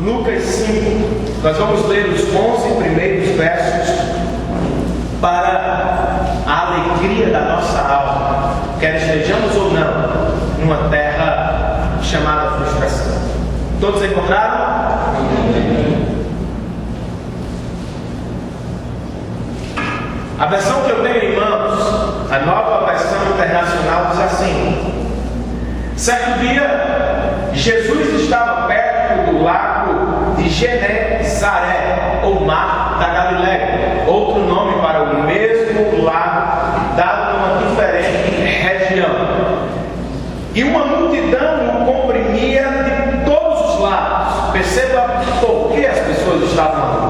Lucas 5, nós vamos ler os 11 primeiros versos para a alegria da nossa alma, quer estejamos ou não numa terra chamada frustração. Todos encontraram? A versão que eu tenho em mãos, a Nova Versão Internacional, diz assim: certo dia, Jesus estava perto do lago de Genezaré, ou Mar da Galileia, outro nome para o mesmo lago, dado numa diferente região. E uma multidão o comprimia de todos os lados. Perceba por que as pessoas estavam ali: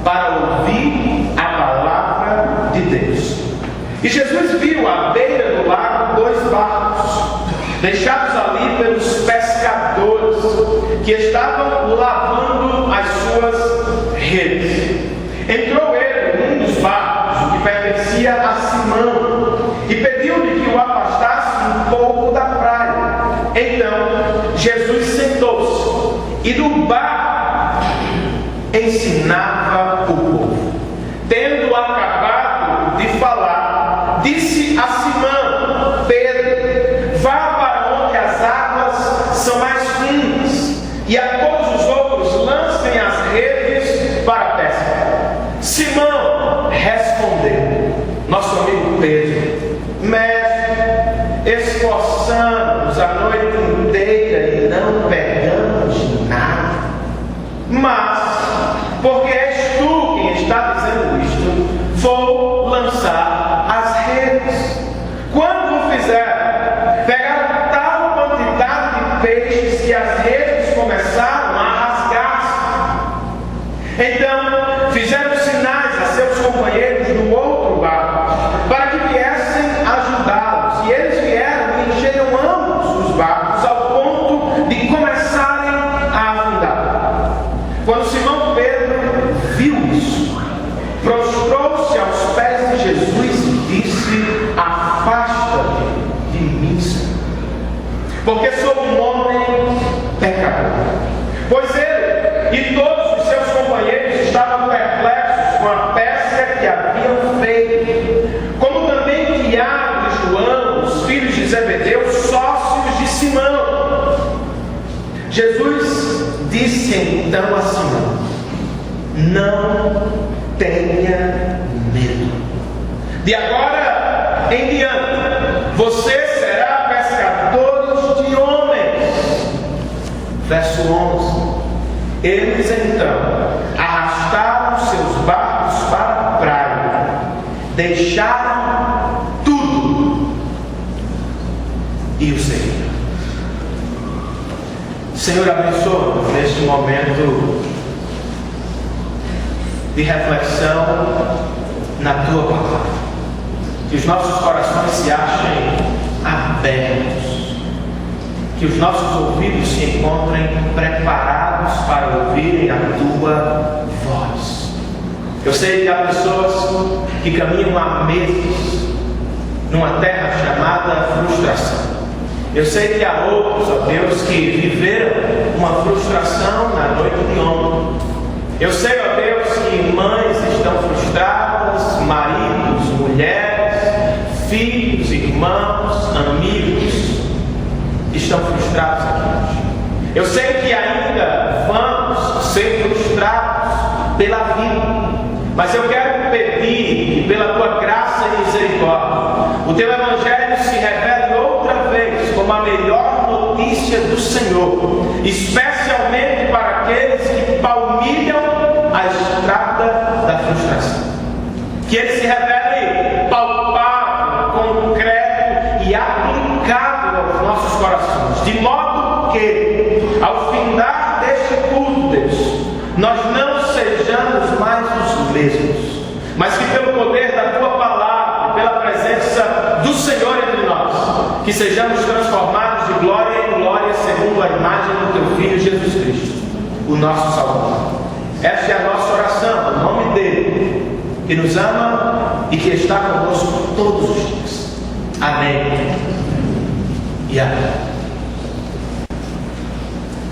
para ouvir a palavra de Deus. E Jesus viu à beira do lago 2 barcos, deixados ali pelos pescadores, que estavam lavando as suas redes. Entrou ele num dos barcos, o que pertencia a Simão, e pediu-lhe que o afastasse um pouco da praia. Então Jesus sentou-se e do barco ensinava o povo. Tendo acabado de falar, disse a Simão Pedro: vá para onde as águas são mais fundas, e a todos os outros lancem as redes para a pesca. Simão respondeu, nosso amigo Pedro: mestre, esforçamos a noite inteira e não pegamos nada. Mas, porque és tu quem está dizendo isto, vou lançar as redes. Quando o fizer, pegaram tal quantidade de peixes que as redes começaram a rasgar-se. Então fizeram sinais a seus companheiros no outro barco, para que viessem ajudá-los. E eles vieram e encheram ambos os barcos, ao ponto de começarem a afundar. Quando Simão Pedro viu isso, prostrou-se aos pés de Jesus e disse: afasta-te de mim, Senhor, porque sou um homem pecador. Pois ele e todos os seus companheiros estavam perplexos com a pesca que haviam feito, como também Tiago e João, os filhos de Zebedeu, sócios de Simão. Jesus disse então a Simão: não tenha medo. De agora em diante, você será pescador de homens. Verso 11. Eles então arrastaram seus barcos para a praia, deixaram tudo e o seguiram. Senhor, abençoa neste momento de reflexão na Tua palavra. Que os nossos corações se achem abertos. Que os nossos ouvidos se encontrem preparados para ouvirem a Tua voz. Eu sei que há pessoas que caminham há meses numa terra chamada frustração. Eu sei que há outros, ó Deus, que viveram uma frustração na noite de ontem. Eu sei, ó Deus, que mães estão frustradas, maridos, mulheres, filhos, irmãos, amigos estão frustrados aqui hoje. Eu sei que ainda vamos ser frustrados pela vida, mas eu quero pedir que pela Tua graça e misericórdia o Teu Evangelho se revele outra vez como a melhor notícia do Senhor, especialmente para aqueles que palmilham a estrada da frustração. Que Ele se revele palpável, concreto e aplicável aos nossos corações, de modo que, ao findar deste culto, Deus, nós não sejamos mais os mesmos, mas que pelo poder da Tua palavra, pela presença do Senhor entre nós, que sejamos transformados de glória em glória segundo a imagem do Teu Filho Jesus Cristo, o nosso Salvador. Esta é a nossa oração, em nome dele, que nos ama e que está conosco todos os dias. Amém e amém.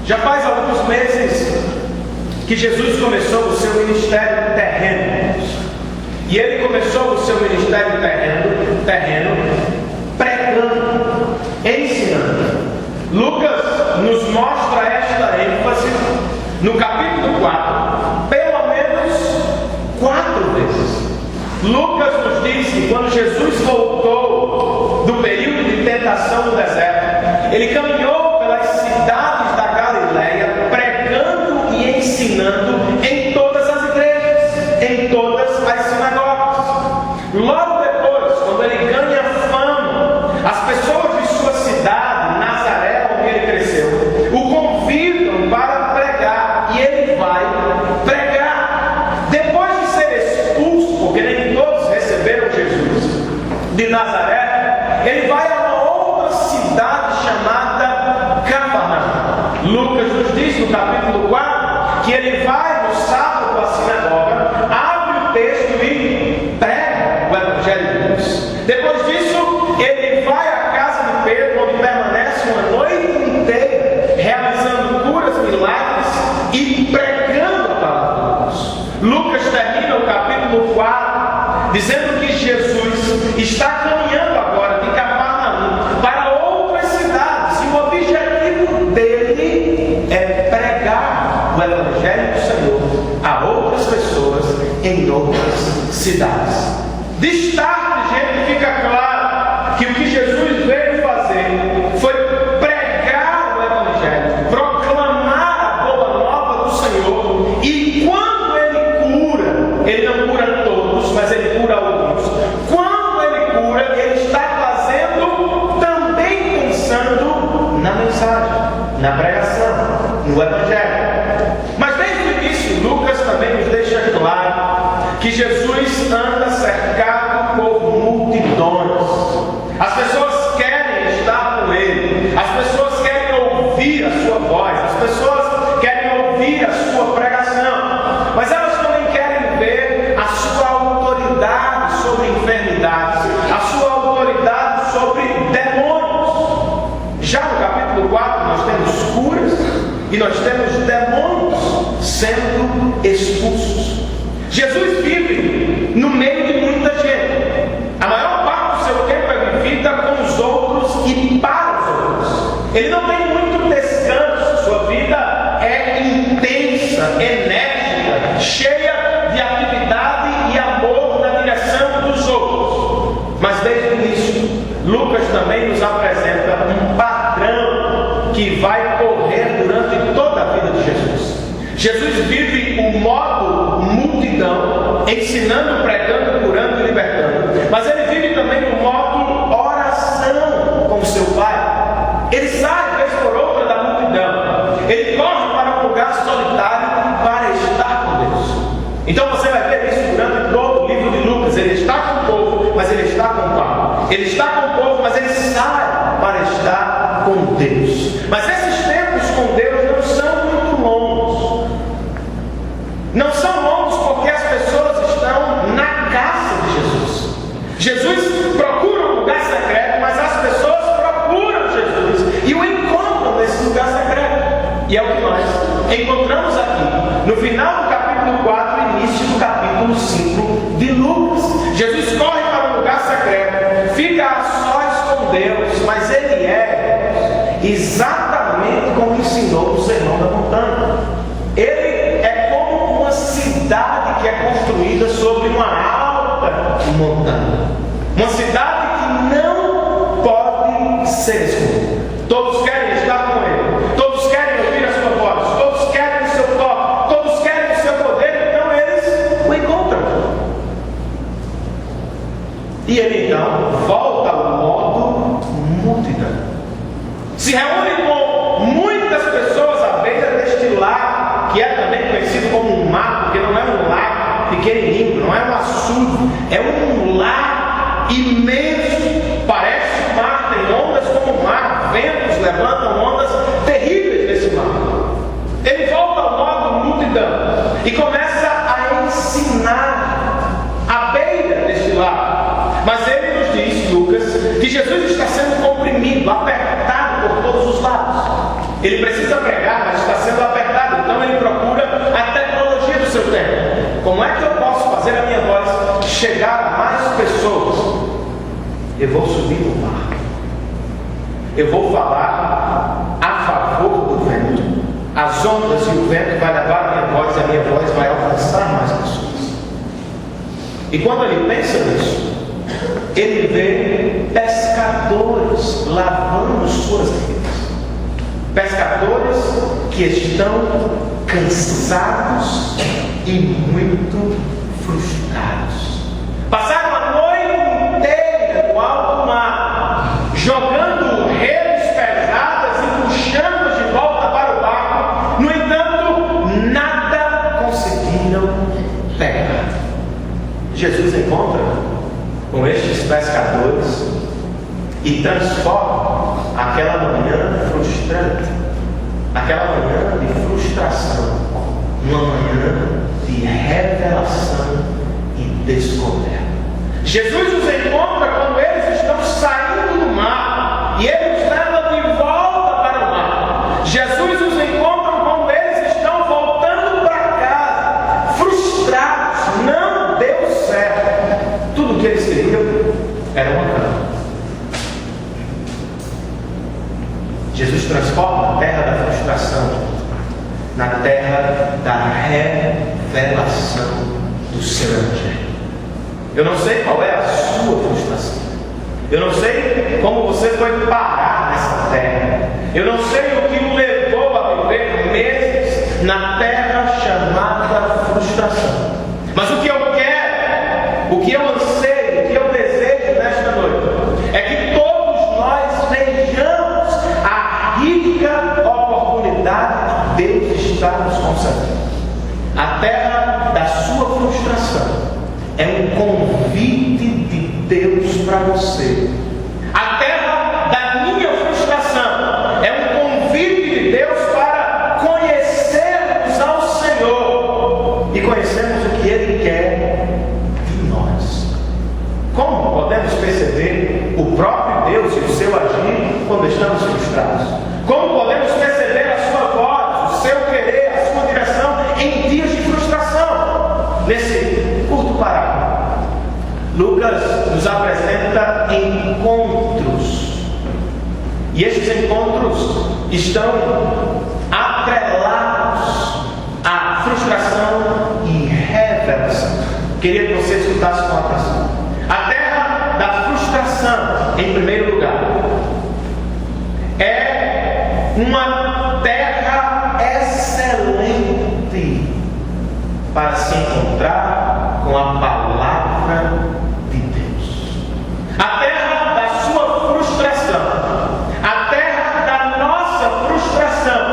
Já faz alguns meses que Jesus começou o seu ministério terreno. E ele começou o seu ministério terreno pregando, ensinando. Lucas nos mostra esta ênfase no capítulo 4, pelo menos 4 vezes. Lucas nos diz que quando Jesus voltou do período de tentação no deserto, ele caminhou pelas cidades da Galileia, pregando e ensinando em todas as igrejas, em todas as sinagogas. Logo depois, quando ele ganha fama, as pessoas de sua cidade, Nazaré, onde ele cresceu, o convidam para pregar, e ele vai pregar. Depois de ser expulso, porque nem todos receberam Jesus de Nazaré, ele vai a uma outra cidade chamada Cafarnaum. Lucas nos diz no capítulo 4 que ele vai no sábado à sinagoga, abre o texto e prega o Evangelho de Deus. Depois disso, ele vai à casa de Pedro, onde permanece uma noite inteira, realizando curas, milagres e pregando a palavra de Deus. Lucas termina o capítulo 4 dizendo que Jesus está caminhando agora de Cafarnaum para outras cidades, e o objetivo dele é pregar o Evangelho do Senhor a outras pessoas em outras cidades. Destaque, gente, fica claro que o que Jesus veio fazer foi pregar o Evangelho, proclamar a boa nova do Senhor, e quando ele cura, ele não cura todos, mas ele cura alguns. Quando ele cura, ele está fazendo também pensando na mensagem, na pregação, no Evangelho. Mas desde o início, Lucas também nos deixa claro que Jesus anda cercado por multidões. As pessoas querem estar com ele, as pessoas querem ouvir a sua voz, as pessoas querem ouvir a sua pregação, mas elas também querem ver a sua autoridade sobre enfermidades, a sua autoridade sobre demônios. Já no capítulo 4 nós temos curas e nós temos demônios sendo expulsos. Jesus vive no meio de muita gente. A maior parte do seu tempo é vivida com os outros e para os outros. Ele não tem muito descanso. Sua vida é intensa, enérgica, cheia de atividade e amor na direção dos outros. Mas desde o início, Lucas também nos apresenta um padrão que vai correr durante toda a vida de Jesus. Jesus vive o modo multidão, ensinando, pregando, curando e libertando. Mas ele vive também o modo oração com seu Pai. Ele sai, vez por outra, da multidão. Ele corre para um lugar solitário para estar com Deus. Então você vai ver isso durante todo o livro de Lucas. Ele está com o povo, mas ele está com o Pai. Ele está com o povo, mas ele sai para estar com Deus. Mas esses tempos com Deus não são muito longos. Não são longos porque as pessoas estão na casa de Jesus. Jesus procura um lugar secreto, mas as pessoas procuram Jesus e o encontram nesse lugar secreto. E é o que nós encontramos aqui, no final do capítulo 4 e início do capítulo 5 de Lucas. Jesus corre para um lugar secreto, fica a sós com Deus, mas ele é exatamente como ensinou no Sermão da Montanha. Ele é como uma cidade que é construída sobre uma alta montanha. Uma cidade que não pode ser escondida. Todos querem estar com ele. Todos querem ouvir a sua voz. Todos querem o seu toque. Todos querem o seu poder. Então eles o encontram. E ele então volta ao modo multidão. Se reúne com muitas pessoas à beira deste lago, que é também conhecido como um mar, porque não é um lago pequenininho, não é um açude, é um lago imenso. Parece um mar, tem ondas como o mar, ventos levantam ondas terríveis nesse mar. Ele volta ao modo multidão e começa a ensinar à beira deste lago. Mas ele nos diz, Lucas, que Jesus está sendo comprimido, apertado por todos os lados. Ele precisa pregar, mas está sendo apertado. Então ele procura até Como é que eu posso fazer a minha voz chegar a mais pessoas? Eu vou subir no mar. Eu vou falar a favor do vento. As ondas e o vento vai levar a minha voz vai alcançar mais pessoas. E quando ele pensa nisso, ele vê pescadores lavando suas redes. Pescadores que estão cansados e muito frustrados. Passaram a noite inteira no alto mar, jogando redes pesadas e puxando-as de volta para o barco. No entanto, nada conseguiram pegar. Jesus encontra com estes pescadores e transforma aquela manhã frustrante, aquela manhã de frustração, numa manhã de revelação e descoberta. Jesus os encontra quando eles estão saindo do mar e ele os leva de volta para o mar. Jesus os encontra quando eles estão voltando para casa, frustrados, não deu certo. Tudo o que eles queriam era uma cama. Jesus transforma a terra da frustração na terra da revelação do seu Evangelho. Eu não sei qual é a sua frustração. Eu não sei como você foi parar nessa terra. Eu não sei o que o levou a viver meses na terra chamada frustração. Mas o que eu quero, o que eu anseio, o que eu desejo nesta noite é que todos nós vejamos a rica oportunidade que Deus está nos concedendo. A terra da sua frustração é um convite de Deus para você. A terra da minha frustração é um convite de Deus para conhecermos ao Senhor e conhecermos o que Ele quer de nós. Como podemos perceber o próprio Deus e o seu agir quando estamos frustrados? Como podemos perceber a sua voz, o seu querer, a sua direção em dias de frustração? Nesse curto parágrafo, Lucas nos apresenta encontros. E esses encontros estão atrelados à frustração e revelação. Queria que você escutasse com atenção. A terra da frustração, em primeiro lugar, é uma terra excelente para se encontrar com a palavra de Deus. A terra da sua frustração, a terra da nossa frustração,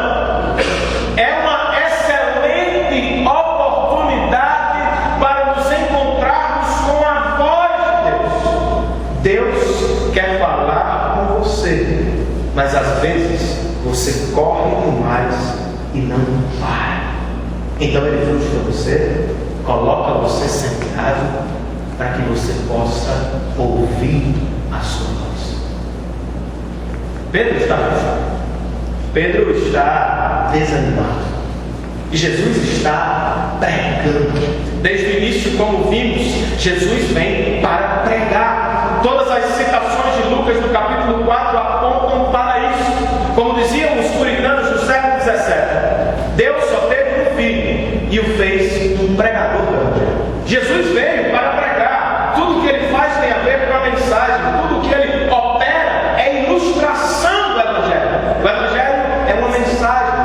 é uma excelente oportunidade para nos encontrarmos com a voz de Deus. Deus quer falar com você, mas às vezes você corre demais e não para. Então ele frustra você, coloca você sentado para que você possa ouvir a sua voz. Pedro está frustrado. Pedro está desanimado. E Jesus está pregando. Desde o início, como vimos, Jesus vem para pregar. Todas as citações de Lucas no capítulo 4 apontam para isso. Como diziam os puritanos do século XVII, Deus só teve um filho e o fez um pregador do Evangelho. Jesus veio para pregar. Tudo que ele faz tem a ver com a mensagem. Tudo que ele opera é ilustração do Evangelho. O Evangelho é uma mensagem.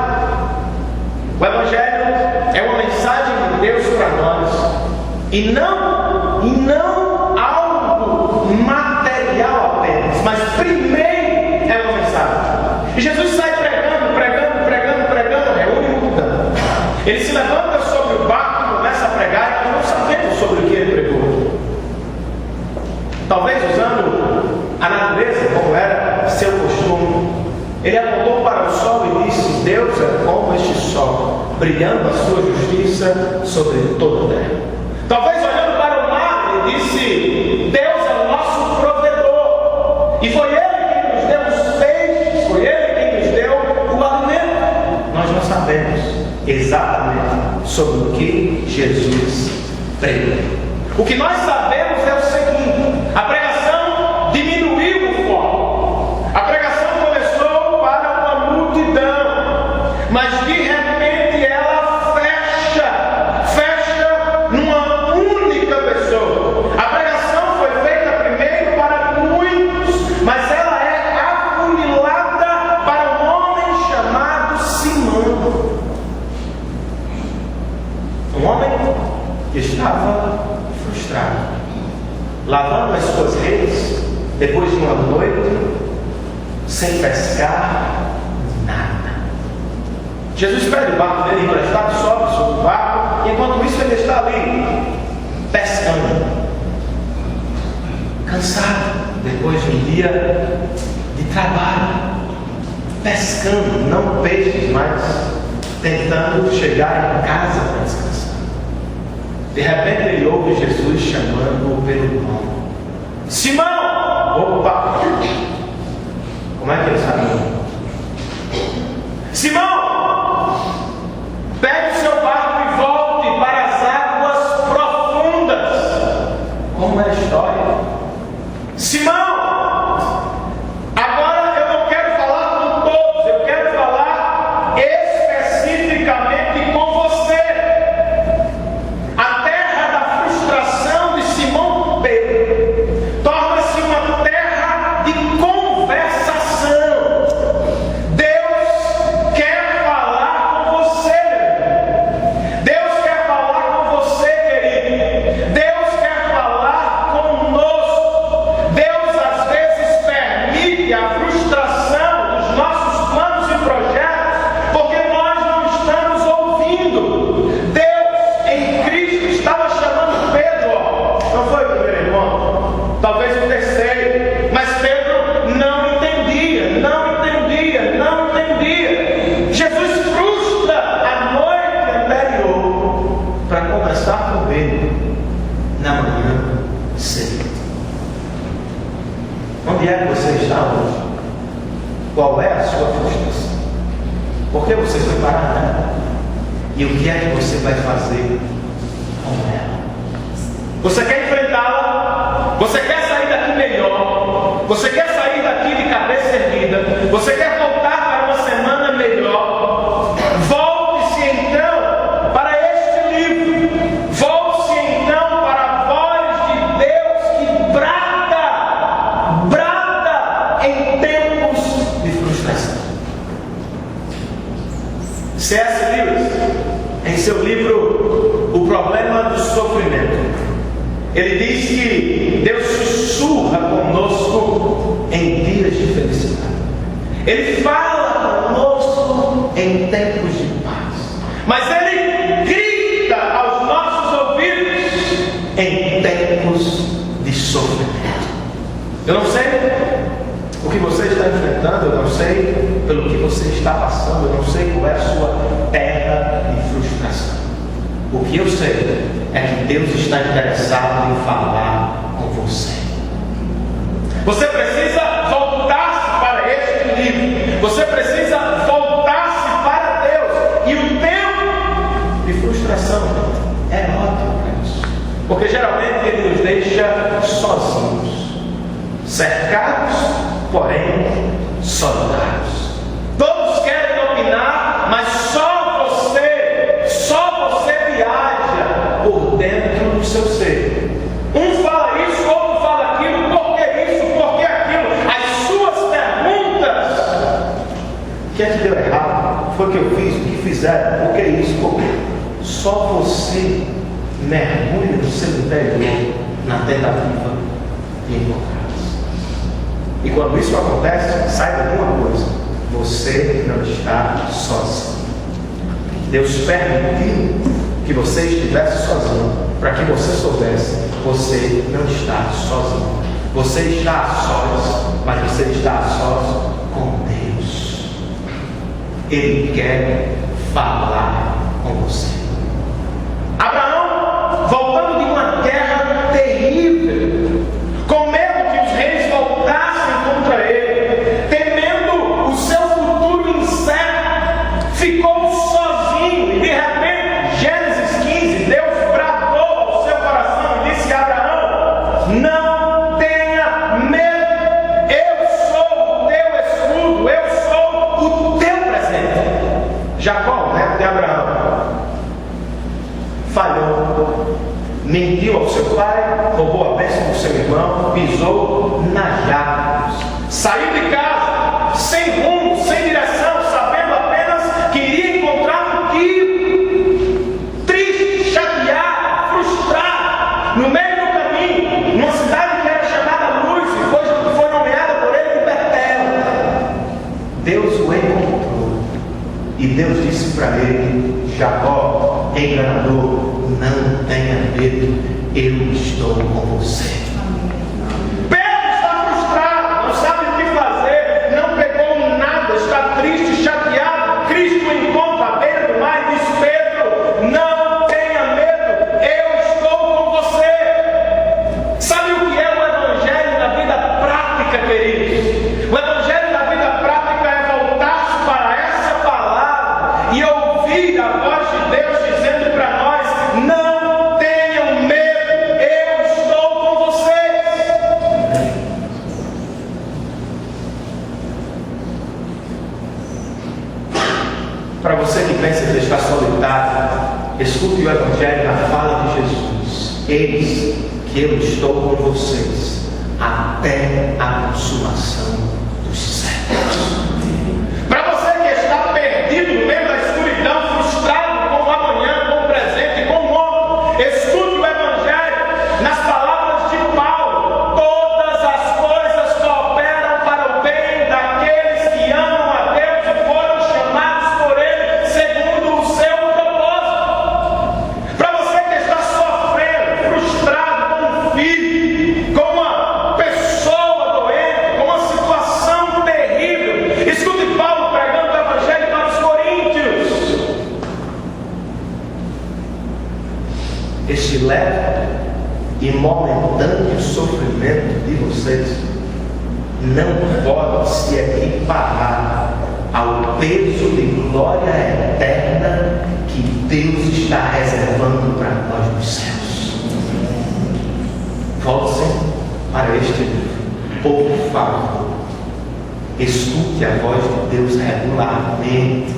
O Evangelho é uma mensagem de Deus para nós. E não algo material apenas, mas primeiro é uma mensagem. E Jesus sai pregando, reúne multidão. Ele se levanta sobre o barco e começa a pregar, e nós não sabemos sobre o que ele pregou. Talvez usando a natureza como era seu costume, ele apontou para o sol e disse: Deus é como este sol, brilhando a sua justiça sobre toda a terra. Talvez olhando para o mar, ele disse: Deus é o nosso provedor, e foi Ele quem nos deu os peixes, foi Ele quem nos deu o alimento. Nós não sabemos exatamente sobre o que Jesus pregou. O que nós sabemos é o seguinte: a pregação diminuiu o foco. A pregação começou para uma multidão, mas de repente ela fecha numa única pessoa. A pregação foi feita primeiro para muitos, mas ela é afunilada para um homem chamado Simão. Um homem que estava frustrado, lavando as suas redes depois de uma noite, sem pescar nada. Jesus pede o barco dele emprestado, sobe sobre o barco, e enquanto isso ele está ali pescando, cansado depois de um dia de trabalho, pescando, não peixes, mas tentando chegar em casa para descansar. De repente ele ouve Jesus chamando-o pelo nome: Simão! Opa! Como é que ele sabe? Simão! Pegue o seu barco e volte para as águas profundas. Como é a história? Simão! Agora eu não quero falar com todos, eu quero falar especificamente com você. Torna-se uma terra de conversação. Deus quer falar com você. Deus quer falar com você, querido. Deus quer falar conosco. Deus às vezes permite a frustração dos nossos planos e projetos porque nós não estamos ouvindo. Deus em Cristo estava chamando Pedro, não foi o primeiro irmão? Talvez o terceiro, mas Pedro não entendia. Jesus frustra a noite anterior para conversar com ele na manhã cedo. Onde é que você está hoje? Qual é a sua frustração? Por que você foi parar nela? E o que é que você vai fazer com ela? Você quer enfrentá-la? Você quer sair daqui melhor? Você quer sair daqui de cabeça erguida? Você quer voltar para uma semana melhor? Volte-se então para este livro. Volte-se então para a voz de Deus que brada em tempos de frustração. C.S. Lewis, em seu livro O Problema do Sofrimento, ele diz que Deus sussurra conosco em dias de felicidade. Ele fala conosco em tempos de paz. Mas Ele grita aos nossos ouvidos em tempos de sofrimento. Eu não sei o que você está enfrentando, eu não sei pelo que você está passando, eu não sei qual é a sua terra de frustração. O que eu sei é que Deus está interessado em falar com você. Você precisa voltar-se para este livro. Você precisa voltar-se para Deus. E o tempo de frustração é ótimo para isso. Porque geralmente Ele nos deixa sozinhos, cercados, porém soldados. Todos querem dominar, mas só você viaja por dentro do seu ser. Um fala isso, outro fala aquilo. Por que isso? Por que aquilo? As suas perguntas. O que é que deu errado? Foi o que eu fiz? O que fizeram? Por que isso? Por quê? Só você mergulha no seu interior na tentativa de encontrar-se. E quando isso acontece, saiba de uma coisa: você não está sozinho. Deus permitiu que você estivesse sozinho, para que você soubesse, você não está sozinho. Você está a sós, mas você está a sós com Deus. Ele quer falar com você. Abraão, voltando de uma guerra terrível, com medo que os reis voltassem contra ele, temendo o seu futuro incerto, ficou sozinho e de repente mentiu ao seu pai, roubou a bênção do seu irmão, pisou nas jardas, saiu de casa, sem rumo, sem direção, sabendo apenas que iria encontrar um tio, triste, chateado, frustrado, no meio do caminho, numa cidade que era chamada Luz e foi nomeada por ele de Betel. Deus o encontrou e Deus disse para ele: Jacó, enganador, não tenha medo, eu estou com você. Pedro está frustrado, não sabe o que fazer, não pegou nada, está triste, chateado. Cristo o encontra à beira do mar e diz: Pedro, não tenha medo, eu estou com você. Sabe o que é o Evangelho na vida prática, queridos? O Evangelho na vida prática é voltar-se para essa palavra e ouvir a voz de Deus dizendo para nós: não tenham medo, eu estou com vocês. Para você que pensa que está solitário, escute o Evangelho na fala de Jesus: eis que eu estou com vocês até a consumação dos séculos. Para você que está perdido no meio da escuridão, frustrado com o amanhã, com o presente, com o ontem, escute o Evangelho nas palavras de Paulo: todas as coisas cooperam para o bem daqueles que amam a Deus e foram chamados por Ele segundo o seu propósito. Para você que está sofrendo, frustrado com um filho, com uma pessoa doente, com uma situação terrível, escute Paulo pregando o Evangelho para os coríntios: este leve e momentâneo sofrimento de vocês não pode se equiparar ao peso de glória eterna que Deus está reservando para nós nos céus. Volte para este livro, por favor. Escute a voz de Deus regularmente.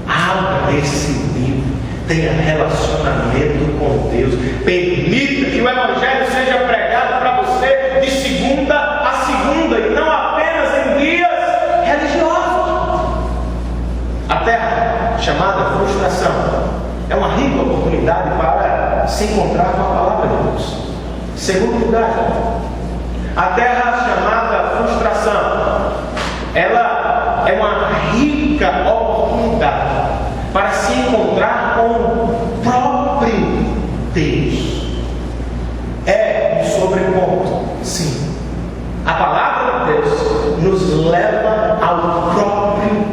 Abra esse livro. Tenha relacionamento com Deus. Permita que o Evangelho seja pregado para você de segunda a segunda e não apenas em dias religiosos. A terra chamada frustração é uma rica oportunidade para se encontrar com a palavra de Deus. Segundo lugar, a terra chamada frustração, ela é uma rica oportunidade para se encontrar com o próprio Deus. É um sobreponto, sim. A palavra de Deus nos leva ao próprio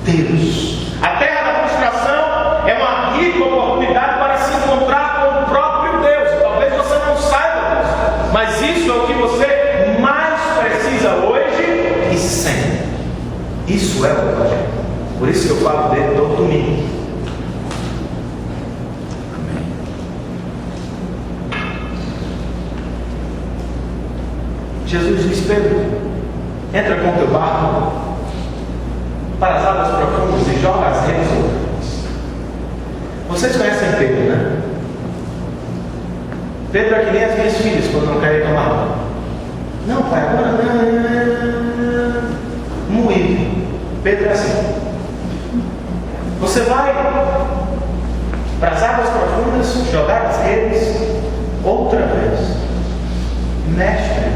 Deus. A terra da frustração é uma rica oportunidade para se encontrar com o próprio Deus. Talvez você não saiba disso, mas isso é o que você mais precisa hoje e sempre. Isso é o Evangelho. Por isso que eu falo dele todo domingo. Jesus diz: Pedro, entra com teu barco para as águas profundas e joga as redes outras. Vocês conhecem Pedro, né? Pedro é que nem as minhas filhas quando não querem tomar banho. Não, pai, agora não. Moído. Pedro é assim. Você vai para as águas profundas, jogar as redes outra vez. Mestre,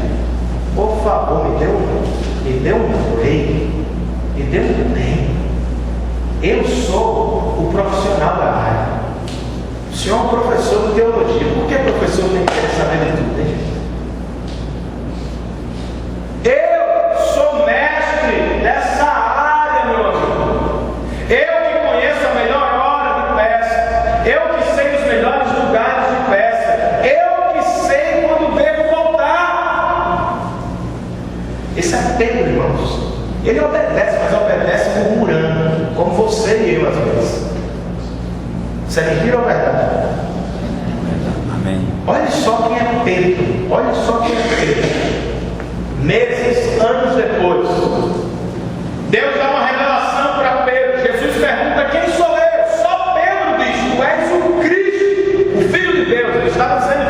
por favor, me dê um break, me dê um tempo. Eu sou o profissional da área. O senhor é um professor de teologia. Por que professor tem que querer saber de tudo, hein? Eu sou mestre dessa área, meu amigo. Eu que conheço a melhor hora de pesca. Eu que sei os melhores lugares de pesca. Eu que sei quando devo voltar. Esse é Pedro, irmãos. Ele obedece, mas obedece murmurando, como você e eu às vezes. Isso é mentira ou verdade? Amém. Olha só quem é Pedro. Olha só quem é Pedro. Meses, anos depois, Deus dá uma revelação para Pedro. Jesus pergunta: quem sou eu? Só Pedro diz: tu és o Cristo, o Filho de Deus. Ele estava dizendo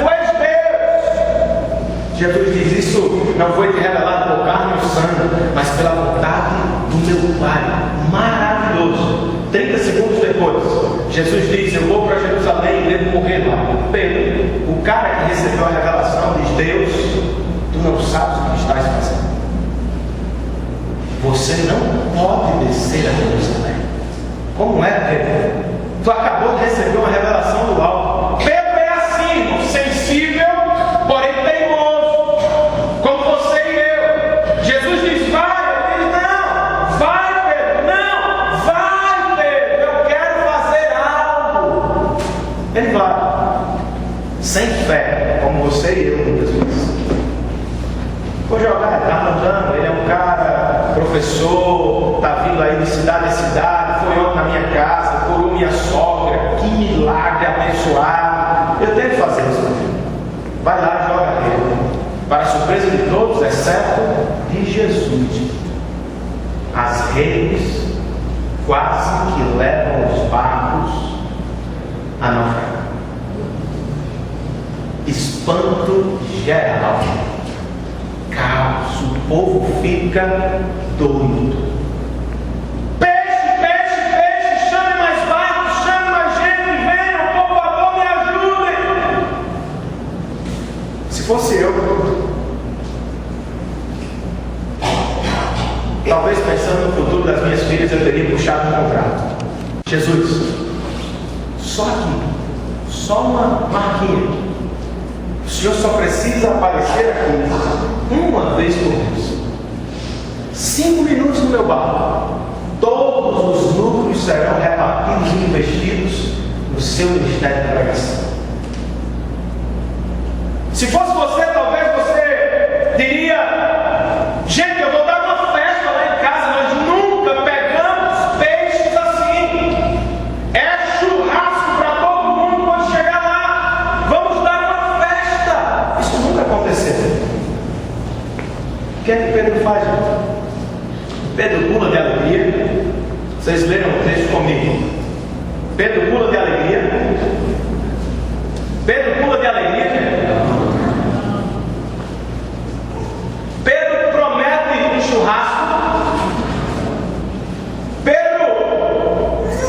Jesus diz: eu vou para Jerusalém e devo morrer lá. Pedro, o cara que recebeu a revelação, diz: Deus, tu não sabes o que estás fazendo. Você não pode descer a Jerusalém. Como é, Pedro? Tu acabou de receber uma revelação do alto. Pedro é assim, sensível, porém teimoso, como você e eu. Jesus diz: vai. Ele diz: não, vai, Pedro, não, vai, Pedro, eu quero fazer algo. Ele vai, sem fé, como você e eu muitas vezes. Vou jogar, está andando, ele é um cara, professor, está vindo aí de cidade em cidade, foi ontem na minha casa, curou minha sogra, que milagre abençoado. Eu tenho que fazer isso. Vai lá e joga ele. Para a surpresa de todos, exceto de Jesus. As redes quase que levam os barcos a naufragar. Espanto geral. Caos, o povo fica doido. Peixe, chame mais barcos, chame mais gente, venham, por favor, me ajudem. Se fosse eu, talvez pensando no futuro das minhas filhas, eu teria puxado um contrato. Jesus, só aqui, só uma marquinha. O Senhor só precisa aparecer aqui uma vez por mês. 5 minutos no meu barco. Todos os lucros serão repartidos e investidos no seu ministério de pregação. Se fosse você, talvez você diria: gente, eu vou dar uma festa lá em casa. Nós nunca pegamos peixes assim. É churrasco para todo mundo quando chegar lá. Vamos dar uma festa. Isso nunca aconteceu. O que é que Pedro faz? Pedro pula de alegria. Vocês leram o texto comigo. Pedro pula de alegria. Pedro pula de alegria. Pedro promete um churrasco. Pedro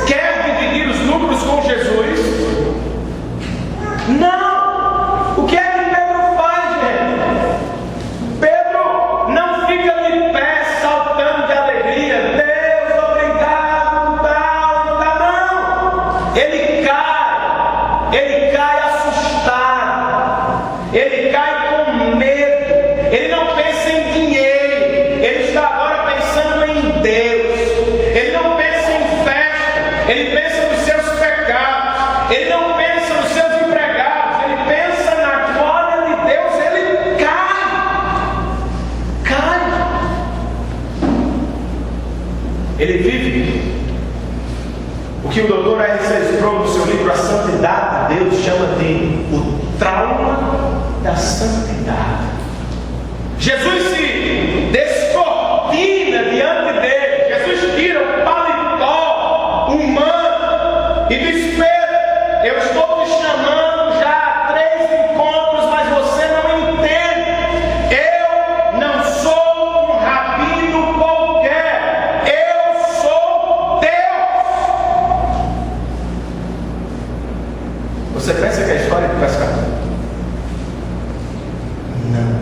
quer dividir os lucros com Jesus. Não! O que é que Pedro faz, gente? Pedro não fica de pé saltando de alegria. Deus, obrigado, tal, não. Ele cai assustado. Ele cai com medo. Ele não pensa em dinheiro. Ele está agora pensando em Deus. Ele não pensa em festa. Ele pensa nos seus pecados. Ele não pensa nos seus empregados. Ele pensa na glória de Deus. Ele cai. Ele vive o que o Dr. R.C. Sproul, no seu livro A Santidade de Deus, chama de o trauma da santidade. Jesus se descortina diante dele. Jesus tira o paletó humano e diz: Pedro, eu estou te chamando já há 3 encontros, mas você não entende. Eu não sou um rabino qualquer. Eu sou Deus. Você pensa que é a história do pescador? Não.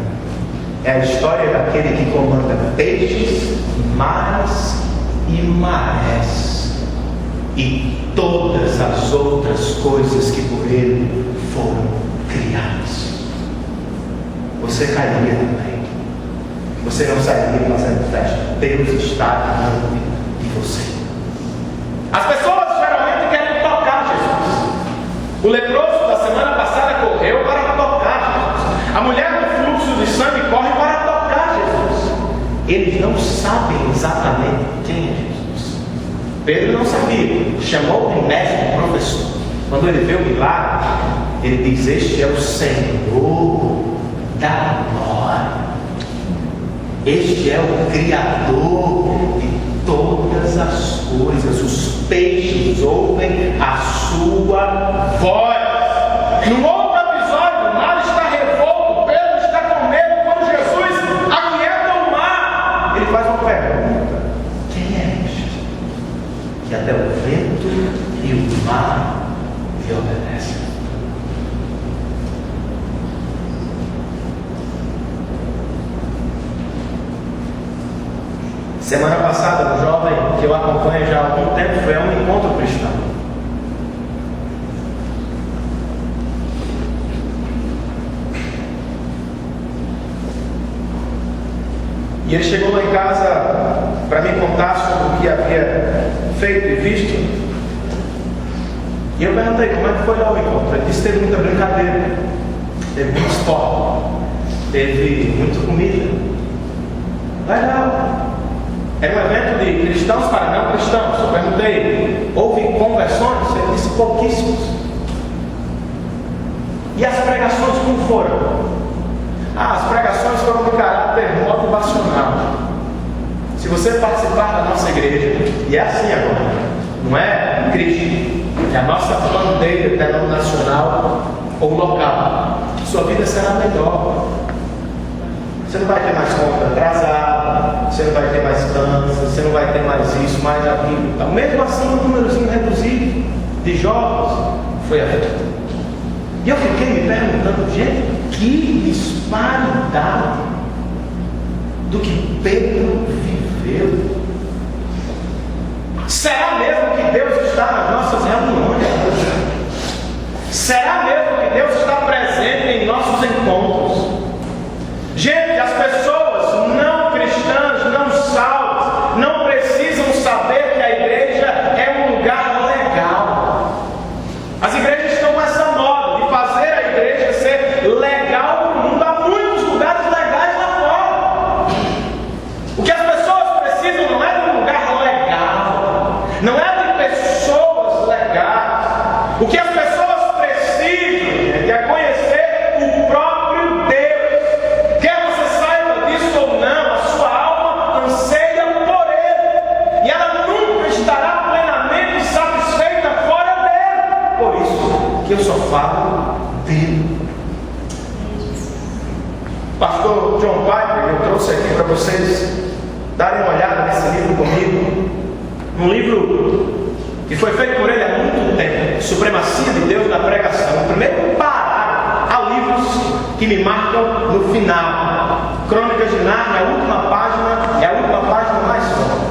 É a história daquele que comanda peixes, mares e marés e todas as outras coisas que por ele foram criadas. Você cairia também. Você não sairia fazendo festa. Deus está diante de você. As pessoas geralmente querem tocar Jesus. O leproso da semana passada correu para tocar Jesus. A mulher do fluxo de sangue corre para tocar Jesus. Eles não sabem exatamente quem é Jesus. Pedro não sabia. Chamou de mestre, professor. Quando ele vê o milagre, ele diz: este é o Senhor da glória. Este é o Criador de todas as coisas. Os peixes ouvem a sua voz. No outro episódio, o mar está revolto, Pedro está com medo. Quando Jesus aquieta o mar, ele faz uma pergunta: quem é este que até o vento e o vai e obedece. Semana passada, um jovem que eu acompanho já há algum tempo foi a um encontro cristão. E ele chegou lá em casa para me contar sobre o que havia feito e visto. E eu perguntei como é que foi lá o encontro. Ele disse que teve muita brincadeira, teve muito esporte, teve muita comida. Legal. Era um evento de cristãos para não cristãos. Eu perguntei, houve conversões? Ele disse pouquíssimos. E as pregações como foram? As pregações foram de caráter motivacional. Se você participar da nossa igreja, e é assim agora, não é Cristo, é a nossa bandeira denominacional ou local, sua vida será melhor. Você não vai ter mais conta atrasada, você não vai ter mais câncer, você não vai ter mais isso, mais aquilo. Então, mesmo assim, um númerozinho reduzido de jovens foi afetado. E eu fiquei me perguntando, gente, que disparidade do que Pedro viveu. Será mesmo que Deus está nas nossas reuniões? Será mesmo que Deus está presente em nossos encontros? Gente, as pessoas não cristãs, não salvas, não precisam saber que a igreja é um lugar legal. As igrejas estão com essa moda de fazer a igreja ser legal no mundo. Há muitos lugares legais lá fora. O que as pessoas precisam não é de um lugar legal, não é de pessoas legais. O que as pessoas precisam é conhecer o próprio Deus. Quer você saiba disso ou não, a sua alma anseia por Ele, e ela nunca estará plenamente satisfeita fora dele. Por isso que eu só falo dele. Pastor John Piper, eu trouxe aqui para vocês darem uma olhada nesse livro comigo. Um livro que foi feito por ele há muito tempo, Supremacia de Deus na Pregação. O primeiro parágrafo, há livros que me marcam no final. Crônicas de Nárnia, a última página é a última página mais forte.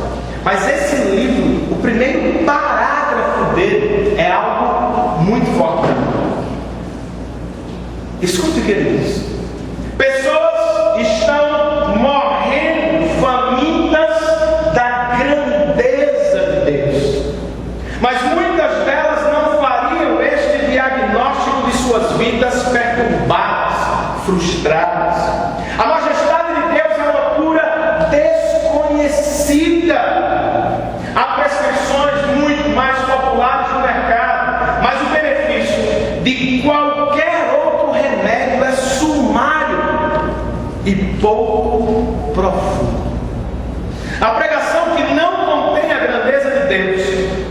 Mas esse livro, o primeiro parágrafo dele é algo muito forte para mim. Escute o que ele diz. Pessoas estão morrendo famintas da grandeza de Deus, mas muitas delas não fariam este diagnóstico de suas vidas perturbadas, frustradas. A majestade de Deus é uma loucura desconhecida. Há prescrições muito mais populares no mercado, mas o benefício de qualquer outro remédio é sumário e pouco profundo. A pregação que não contém a grandeza de Deus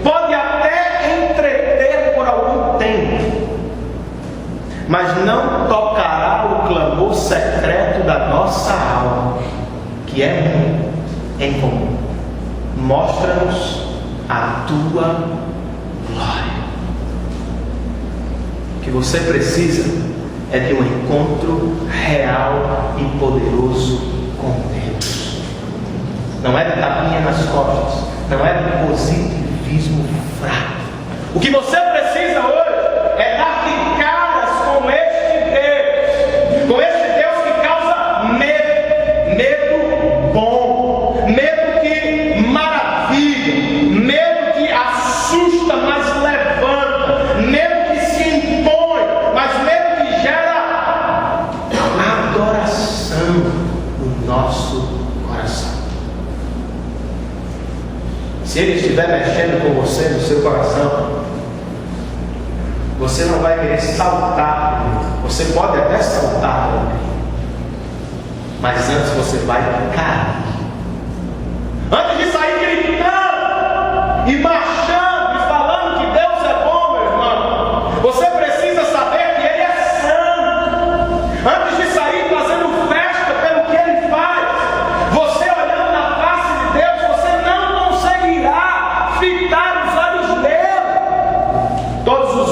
pode até entreter por algum tempo, mas não tocará o clamor secreto da nossa alma, que é um em comum. Mostra-nos a tua glória. O que você precisa é de um encontro real e poderoso com Deus. Não é de tapinha nas costas, não é de positivismo fraco. O que você precisa hoje é dar de caras com este Deus que causa medo, medo bom, medo que maravilha, medo que assusta, mas levanta, medo que se impõe, mas medo que gera adoração no nosso coração. Se Ele estiver mexendo com você no seu coração, você não vai querer saltar. Você pode até saltar, mas antes você vai cair. Antes de sair gritando e marchando e falando que Deus é bom, meu irmão, você precisa saber que Ele é santo. Antes de sair fazendo festa pelo que Ele faz, você olhando na face de Deus, você não conseguirá fitar os olhos dele.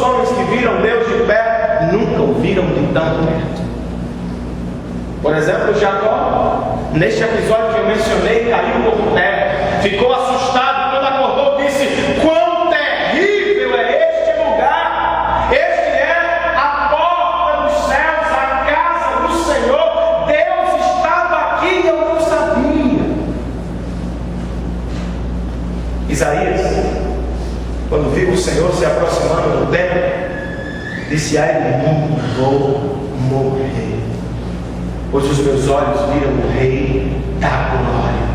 homens que viram Deus de perto nunca o viram de tão perto. Por exemplo, Jacó, neste episódio que eu mencionei, caiu por terra, ficou assustado, quando acordou disse: quão terrível é este lugar! Este é a porta dos céus, a casa do Senhor. Deus estava aqui e eu não sabia. Isaías, quando viu o Senhor se aproximando do templo, disse a ele: não vou morrer, pois os meus olhos viram o Rei da glória,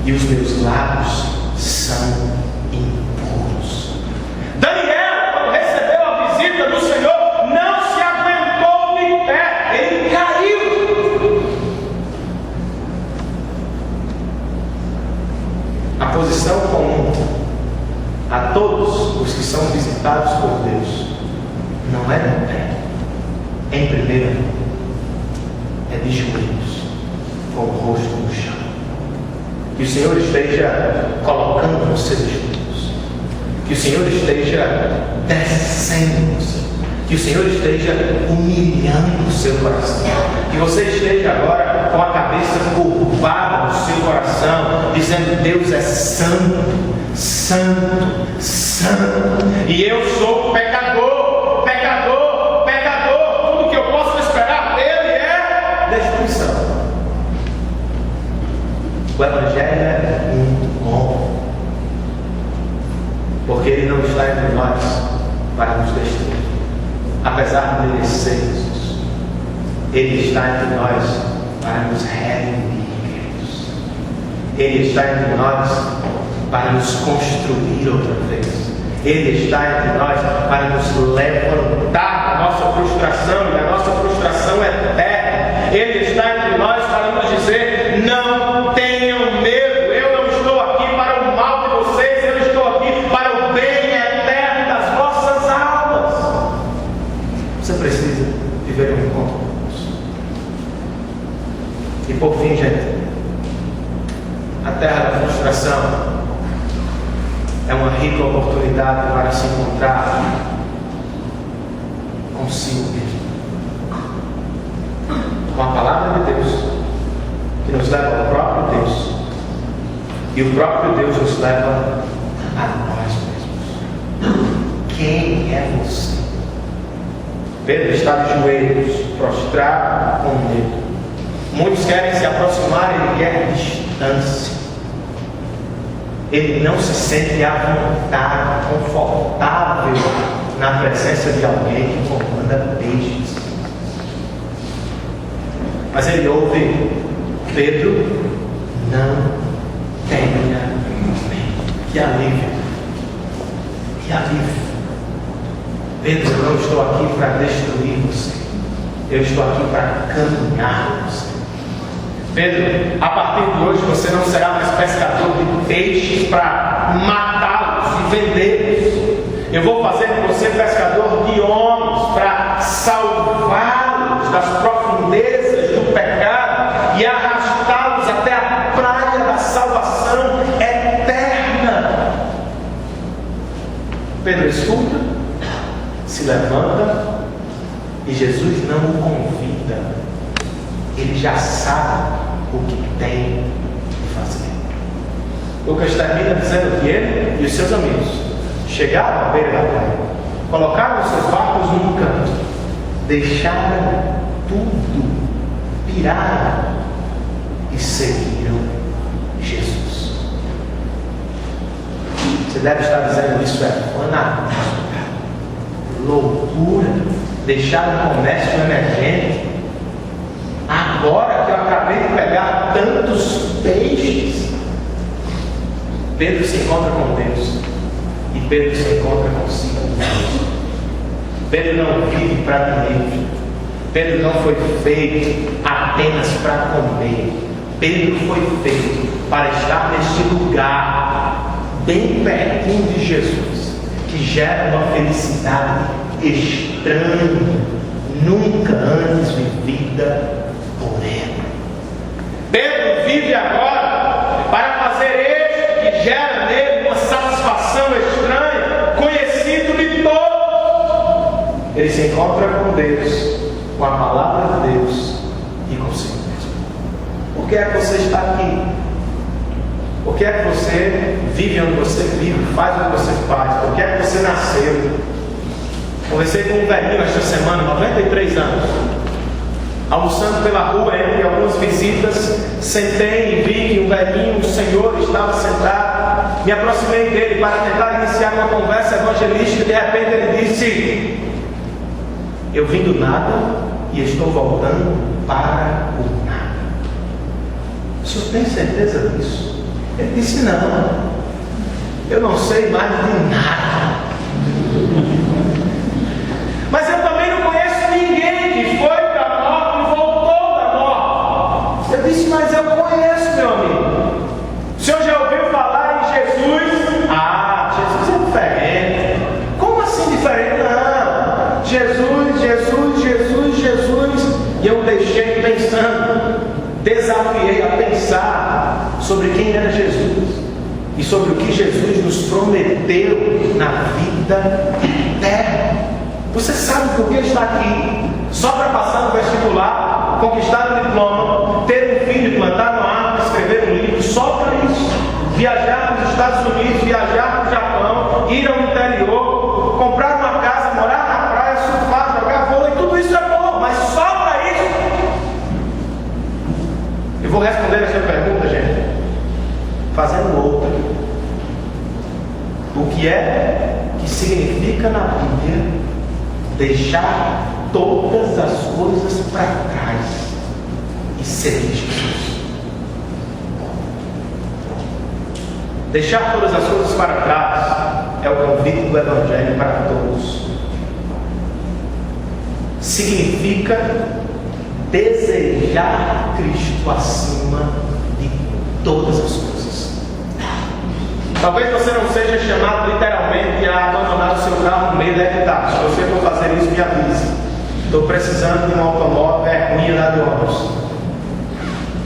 e os meus lábios são impuros. Daniel, quando recebeu a visita do Senhor, não se aguentou de pé, ele caiu. A posição comum a todos os que são visitados por Deus não é de pé, em primeiro é de joelhos, com o rosto no chão. Que o Senhor esteja colocando nos seus joelhos, que o Senhor esteja descendo no seu, que o Senhor esteja humilhando o seu coração, que você esteja agora com a cabeça curvada no seu coração, dizendo: Deus é santo, santo, santo, e eu sou pecador, pecador, pecador. Tudo que eu posso esperar dele é destruição. O Evangelho é muito bom, porque ele não está entre nós para nos destruir, apesar de merecermos isso. Ele está entre nós para nos redimir, queridos. Ele está entre nós para nos construir outra vez. Ele está entre nós para nos levantar da nossa frustração, e da nossa frustração eterna. Ele está entre nós para nos dizer: não tenham medo, eu não estou aqui para o mal de vocês, eu estou aqui para o bem eterno das vossas almas. Você precisa viver um encontro com Deus. E por fim, gente, a terra da frustração é uma rica oportunidade para se encontrar consigo mesmo, com a palavra de Deus, que nos leva ao próprio Deus, e o próprio Deus nos leva a nós mesmos. Quem é você? Pedro está de joelhos, prostrado com medo. Muitos querem se aproximar, ele quer distância. Ele não se sente à vontade, confortável na presença de alguém que comanda peixes. Mas ele ouve: Pedro, não tenha medo. Que alívio! Que alívio! Pedro, eu não estou aqui para destruir você, eu estou aqui para caminhar você. Pedro, a partir de hoje você não será mais pescador de peixes para matá-los e vendê-los. Eu vou fazer de você pescador de homens para salvá-los das profundezas do pecado e arrastá-los até a praia da salvação eterna. Pedro escuta, se levanta, e Jesus não o convida. Ele já sabe o que tem de fazer. Lucas termina dizendo que ele e os seus amigos chegaram à beira da praia, colocaram os seus barcos num canto, deixaram tudo, piraram e seguiram Jesus. Você deve estar dizendo: isso é fanatismo, loucura, deixar o comércio emergente. Agora que eu acabei de pegar tantos peixes. Pedro se encontra com Deus, e Pedro se encontra consigo mesmo. Pedro não vive para viver. Pedro não foi feito apenas para comer. Pedro foi feito para estar neste lugar, bem pertinho de Jesus, que gera uma felicidade estranha, nunca antes vivida por ele. Pedro vive agora para fazer este que gera nele uma satisfação estranha, conhecido de todos. ele se encontra com Deus, com a palavra de Deus e consigo mesmo. Por que é que você está aqui? Por que é que você vive onde você vive, faz o que você faz? Por que é que você nasceu? Conversei com um velhinho esta semana, 93 anos, almoçando pela rua entre algumas visitas, sentei e vi que um velhinho, um senhor, estava sentado. Me aproximei dele para tentar iniciar uma conversa evangelística. De repente ele disse: eu vim do nada e estou voltando para o nada. O senhor tem certeza disso? Ele disse: não, eu não sei mais de nada. Mas eu também não conheço ninguém que foi para a morte e voltou da morte. Eu disse: mas eu conheço, meu amigo. O senhor já ouviu falar em Jesus? Ah, Jesus é diferente. Como assim diferente? Não. Jesus, Jesus, Jesus, Jesus. E eu deixei pensando, desafiei a pensar sobre quem era Jesus e sobre o que Jesus nos prometeu na vida eterna. Você sabe por que está aqui? Só para passar no vestibular, conquistar um diploma, ter um filho, plantar uma árvore, escrever um livro, só para isso. Viajar para os Estados Unidos, viajar para o Japão, ir ao interior, comprar uma casa, morar na praia, surfar, jogar vôlei, tudo isso é bom, mas só para isso. Eu vou responder essa pergunta, gente, fazendo outra. O que é que significa na Bíblia deixar todas as coisas para trás e seguir Jesus? Deixar todas as coisas para trás é o convite do Evangelho para todos. Significa desejar Cristo acima de todas as coisas. Talvez você não seja chamado literalmente a abandonar o seu carro no meio da equidade. Se você for fazer isso, me avise. Estou precisando de um automóvel, vergonha da de ônibus.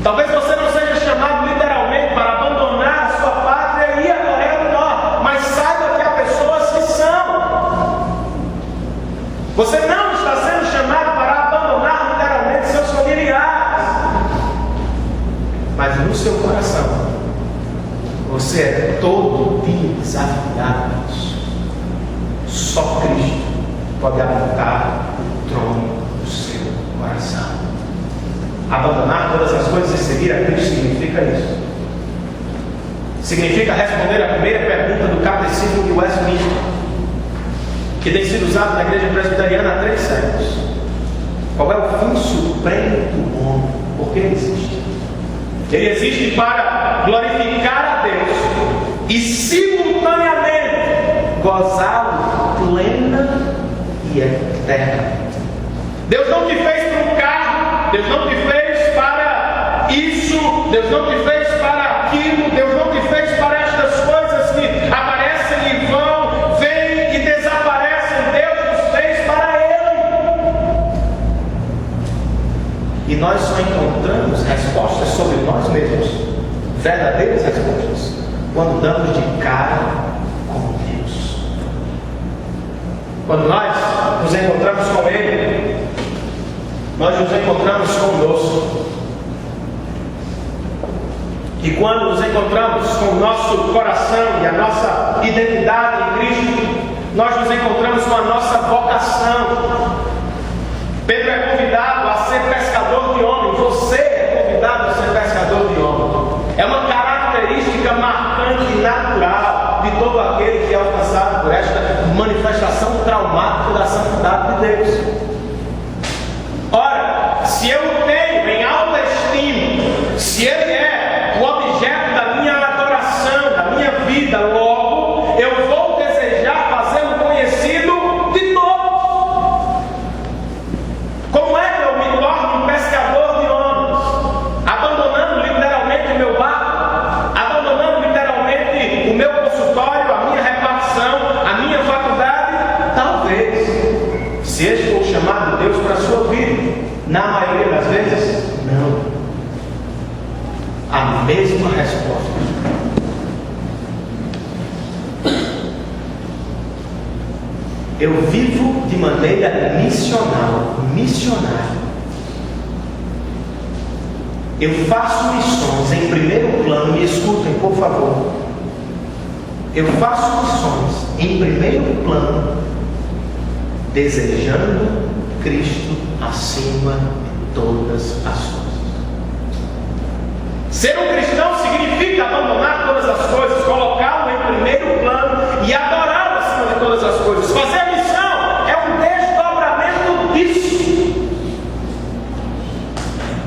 Talvez você não seja chamado literalmente para abandonar a sua pátria e ir a Coreia do Norte, mas saiba que há pessoas que são. Você não está sendo chamado para abandonar literalmente seus familiares, mas no seu coração você é todo dia desafiado a isso. Só Cristo pode habitar o trono do seu coração. Abandonar todas as coisas e seguir a Cristo significa isso. Significa responder a primeira pergunta do Catecismo de Westminster, que tem sido usado na Igreja Presbiteriana há 3 séculos. Qual é o fim supremo do homem? Por que ele existe? Ele existe para glorificar a Deus e simultaneamente gozá-lo plena e eterna. Deus não te fez para um carro, Deus não te fez para isso, Deus não te fez para aquilo, Deus não te fez para estas coisas que aparecem e vão, vêm e desaparecem. Deus nos fez para Ele. E nós só encontramos respostas sobre nós mesmos, verdadeiras respostas, quando damos de cara com Deus. Quando nós nos encontramos com Ele, nós nos encontramos conosco. E quando nos encontramos com o nosso coração e a nossa identidade em Cristo, nós nos encontramos com a nossa vocação. Pedro é convidado a ser pescador de homens. Você é convidado a ser pescador de homens. É uma característica marcante e natural de todo aquele que é alcançado por esta manifestação traumática da santidade de Deus. Ora, se eu o tenho em alta estima, se Ele é o objeto da minha adoração, da minha vida, logo eu vou desejar fazê-lo conhecido de todos. Como é que eu me torno um pescador de homens? Abandonando literalmente o meu barco, abandonando literalmente o meu consultório, a minha repartição, a minha faculdade? Talvez, se este for o chamado de Deus para a sua vida. Na maioria das vezes, não. A mesma resposta. Eu vivo de de maneira missionária. Eu faço missões em primeiro plano, me escutem, por favor. Eu faço missões em primeiro plano, desejando Cristo acima de todas as coisas. Ser um cristão significa abandonar todas as coisas, colocá-lo em primeiro plano e adorá-lo acima de todas as coisas. Fazer a missão é um desdobramento disso.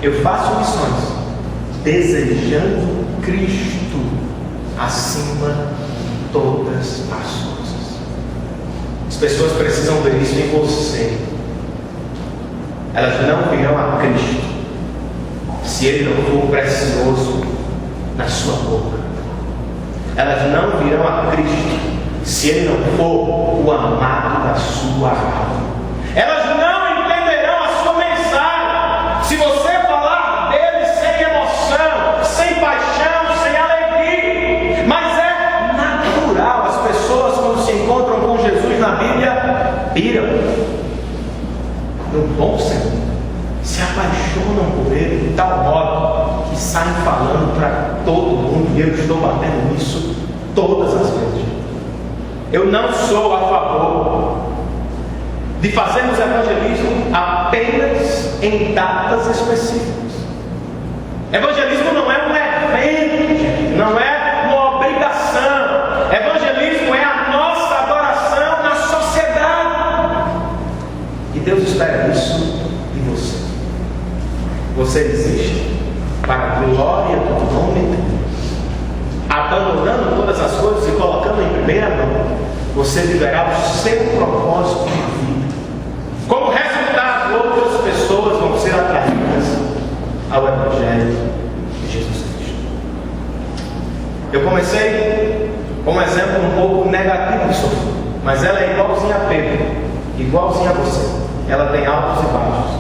Eu faço missões desejando Cristo acima de todas as coisas. As pessoas precisam ver isso em você. Elas não virão a Cristo se Ele não for precioso na sua boca. Elas não virão a Cristo se Ele não for o amado da sua alma. Elas não entenderão a sua mensagem se você falar dele sem emoção, sem paixão, sem alegria. Mas é natural, as pessoas quando se encontram com Jesus na Bíblia, piram, no bom sentido, se apaixonam por ele de tal modo que saem falando para todo mundo, e eu estou batendo nisso todas as vezes. Eu não sou a favor de fazermos evangelismo apenas em datas específicas. Evangelismo não é um evento, não é uma obrigação. Evangelismo é a nossa adoração na sociedade. E Deus espera isso de você. Você existe para a glória do nome de Deus. Abandonando todas as coisas e colocando em primeira mão, você viverá o seu propósito de vida. Como resultado, outras pessoas vão ser atraídas ao Evangelho de Jesus Cristo. Eu comecei com um exemplo um pouco negativo de Sofia, mas ela é igualzinha a Pedro, igualzinha a você. Ela tem altos e baixos.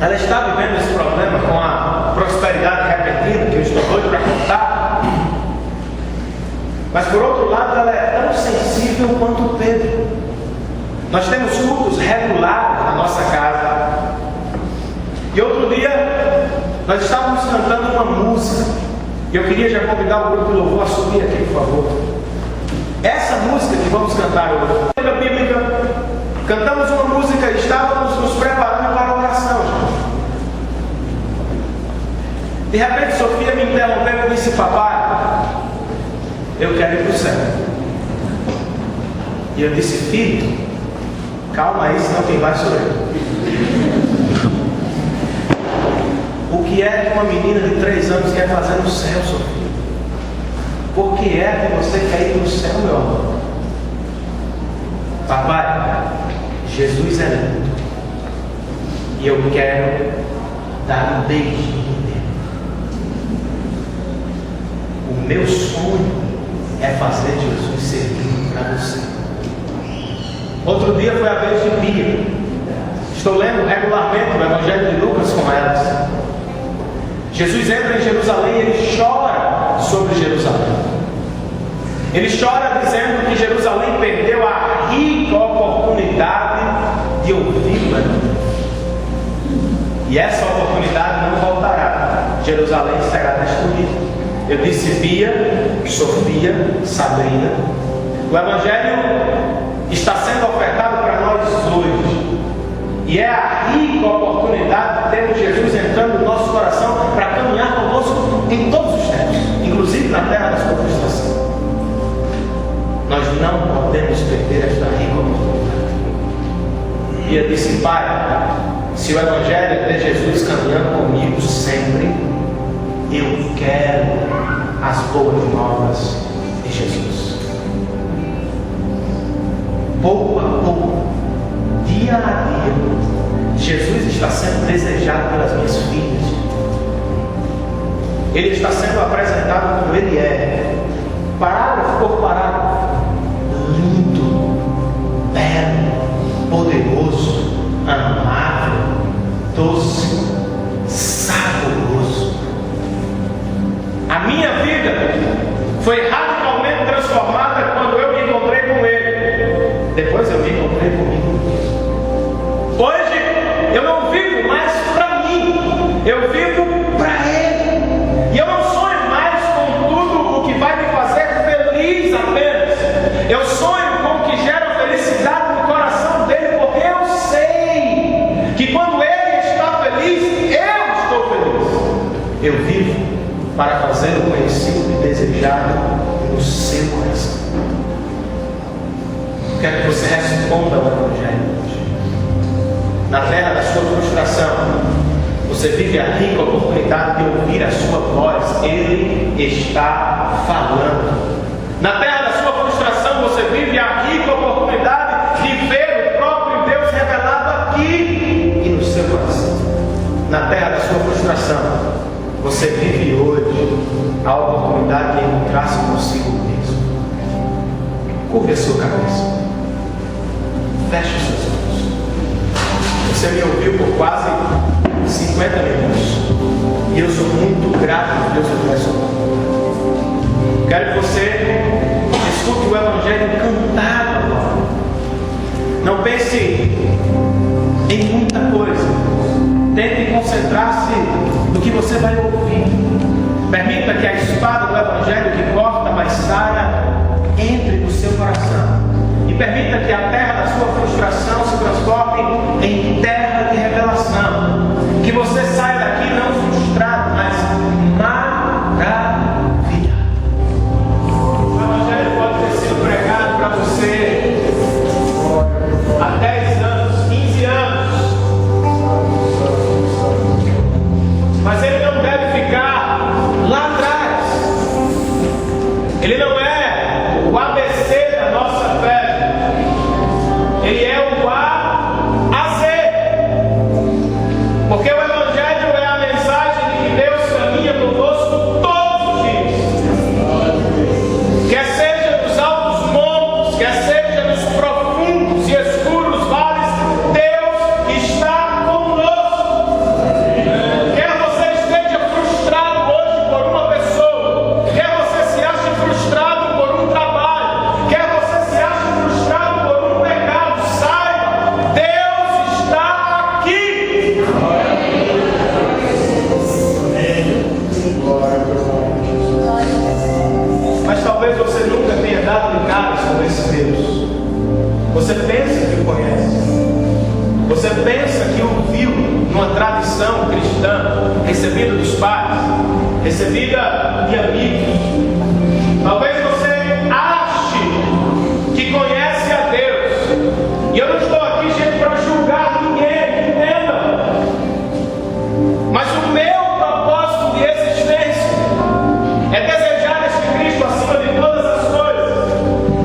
Ela está vivendo esse problema com a prosperidade repentina, que eu estou doido para contar. Mas por outro lado, ela é tão sensível quanto Pedro. Nós temos cultos regulares na nossa casa. E outro dia, nós estávamos cantando uma música. E eu queria já convidar o grupo de louvor a subir aqui, por favor. Essa música que vamos cantar hoje, na Bíblia, cantamos uma música e estávamos nos preparando para a oração. De repente, Sofia me interrompeu e disse: papai, eu quero ir para o céu. E eu disse: filho, calma aí, senão quem vai sou eu. O que é que uma menina de 3 anos quer fazer no céu, Sofia? Por que é que você quer ir para o céu, meu amor? Papai, Jesus é lindo. E eu quero dar um beijinho nele. O meu sonho é fazer Jesus ser lindo para você. Outro dia foi a vez de Bia. Estou lendo regularmente o Evangelho de Lucas com elas. Jesus entra em Jerusalém e ele chora sobre Jerusalém. Ele chora dizendo que Jerusalém perdeu a rica oportunidade de ouvi-la. E essa oportunidade não voltará. Jerusalém será destruída. Eu disse: Bia, Sofia, Sabrina, o Evangelho está sendo ofertado para nós hoje. E é a rica oportunidade de termos Jesus entrando no nosso coração para caminhar conosco em todos os tempos, inclusive na terra da sua frustração. Nós não podemos perder esta rica oportunidade. E eu disse: pai, se o Evangelho é ter Jesus caminhando comigo sempre, eu quero as boas novas de Jesus. Pouco a pouco, dia a dia, Jesus está sendo desejado pelas minhas filhas. Ele está sendo apresentado como ele é, parágrafo por parágrafo, lindo, belo, poderoso, amável, doce, saboroso. A minha vida foi radicalmente transformada quando eu me encontrei com ele. depois eu me encontrei comigo mesmo. Hoje eu não vivo mais para mim, eu vivo para Ele. E eu não sonho mais com tudo o que vai me fazer feliz apenas. Eu sonho com o que gera felicidade no coração dele, porque eu sei que quando Ele está feliz, eu estou feliz. Eu vivo para fazer o conhecido e desejado no seu coração. Quero que você responda ao Evangelho hoje. Na terra da sua frustração, você vive a rica oportunidade de ouvir a sua voz. Ele está falando. Na terra da sua frustração, você vive a rica oportunidade de ver o próprio Deus revelado aqui e no seu coração. Na terra da sua frustração, você vive hoje a oportunidade de encontrar-se consigo mesmo. Curve a sua cabeça. Feche os seus olhos. Você me ouviu por quase 50 minutos. E eu sou muito grato a Deus por essa oportunidade. Quero que você escute o Evangelho cantado agora. Não pense em muita coisa. Tente concentrar-se no que você vai ouvir. Permita que a espada do Evangelho que corta, mas sara, entre no seu coração. E permita que a terra da sua frustração se transforme em terra de revelação. Que você saia daqui não frustrado, mas maravilhado. O Evangelho pode ter sido pregado para você há 10 anos, 15 anos. Mas ele não deve ficar lá atrás. Ele não é o ABC da nossa fé. Ele é o A a Z. Porque o Evangelho é a mensagem de que Deus caminha conosco todos os dias. Quer seja nos altos montes, quer seja nos profundos e escuros vales, Deus está conosco. Quer você esteja frustrado hoje por uma pessoa, quer você se ache frustrado por um trabalho, quer você se ache frustrado por um pecado, saiba, Deus está aqui. Mas talvez você nunca tenha dado de cara com esse Deus. Você pensa que o conhece. Você pensa que o viu numa tradição cristã, recebida dos pais, recebida de amigos. Talvez você ache que conhece a Deus. E eu não estou aqui, gente, para julgar ninguém, entenda. Mas o meu propósito de existência é desejar este Cristo acima de todas as coisas.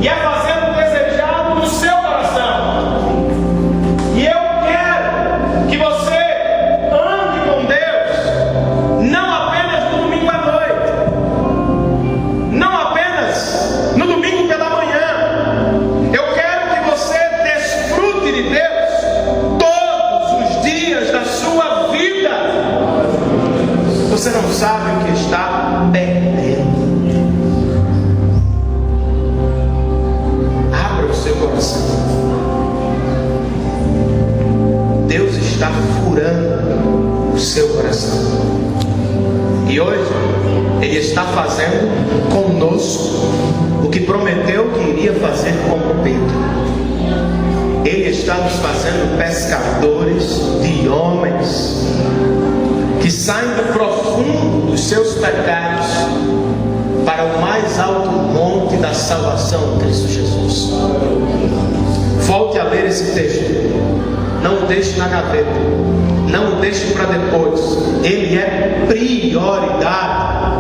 E é fazendo desejado no seu coração. E eu quero que você ande com Deus, não apenas no domingo à noite, não apenas no domingo pela manhã. Eu quero que você desfrute de Deus todos os dias da sua vida. Você não sabe o que está perdendo. Abra o seu coração. Deus está furando o seu coração. E hoje Ele está fazendo conosco o que prometeu que iria fazer com Pedro. Ele está nos fazendo pescadores de homens que saem do profundo dos seus pecados para o mais alto monte da salvação, Cristo Jesus. Volte a ler esse texto. Não o deixe na gaveta. Não o deixe para depois. Ele é prioridade.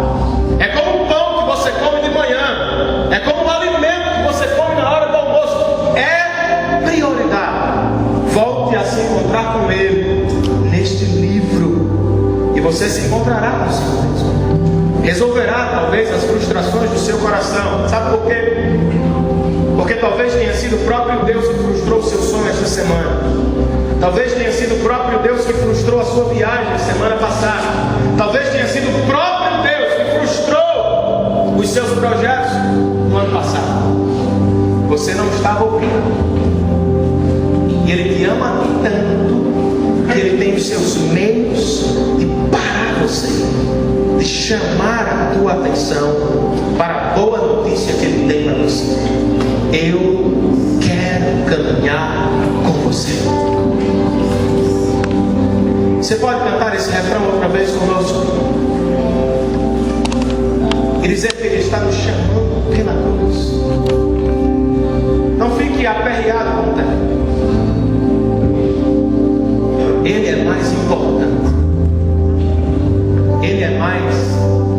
É como o pão que você come de manhã. É como o alimento que você come na hora do almoço. É prioridade. Volte a se encontrar com Ele neste livro. E você se encontrará consigo mesmo. Resolverá talvez as frustrações do seu coração. Sabe por quê? Porque talvez tenha sido o próprio Deus que frustrou o seu sonho esta semana. Talvez tenha sido o próprio Deus que frustrou a sua viagem semana passada. Talvez tenha sido o próprio Deus que frustrou os seus projetos no ano passado. Você não estava ouvindo. os meios de parar você, de chamar a tua atenção para a boa notícia que Ele tem para você. Eu quero caminhar com você. Você pode cantar esse refrão outra vez conosco? E dizer que Ele está nos chamando pela cruz. Não fique aperreado com o tempo. Ele é mais importante. Ele é mais